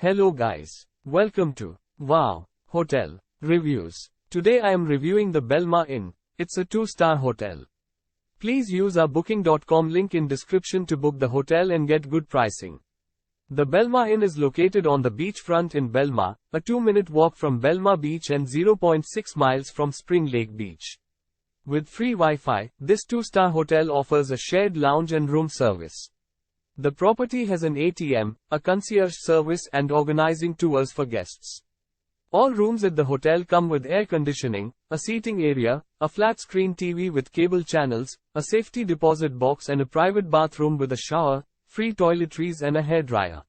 Hello guys. Welcome to Wow Hotel Reviews. Today I am reviewing the Belmar Inn. It's a 2-star hotel. Please use our booking.com link in description to book the hotel and get good pricing. The Belmar Inn is located on the beachfront in Belmar, a 2-minute walk from Belmar Beach and 0.6 miles from Spring Lake Beach. With free Wi-Fi, this 2-star hotel offers a shared lounge and room service. The property has an ATM, a concierge service and organizing tours for guests. All rooms at the hotel come with air conditioning, a seating area, a flat-screen TV with cable channels, a safety deposit box and a private bathroom with a shower, free toiletries and a hairdryer.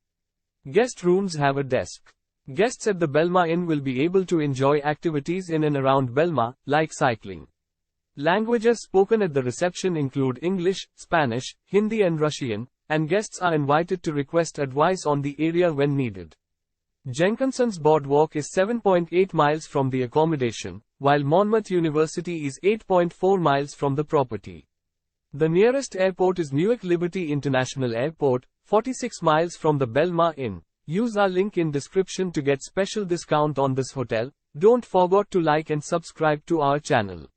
Guest rooms have a desk. Guests at the Belmar Inn will be able to enjoy activities in and around Belmar, like cycling. Languages spoken at the reception include English, Spanish, Hindi and Russian, and guests are invited to request advice on the area when needed. Jenkinson's Boardwalk is 7.8 miles from the accommodation, while Monmouth University is 8.4 miles from the property. The nearest airport is Newark Liberty International Airport, 46 miles from the Belmar Inn. Use our link in description to get special discount on this hotel. Don't forget to like and subscribe to our channel.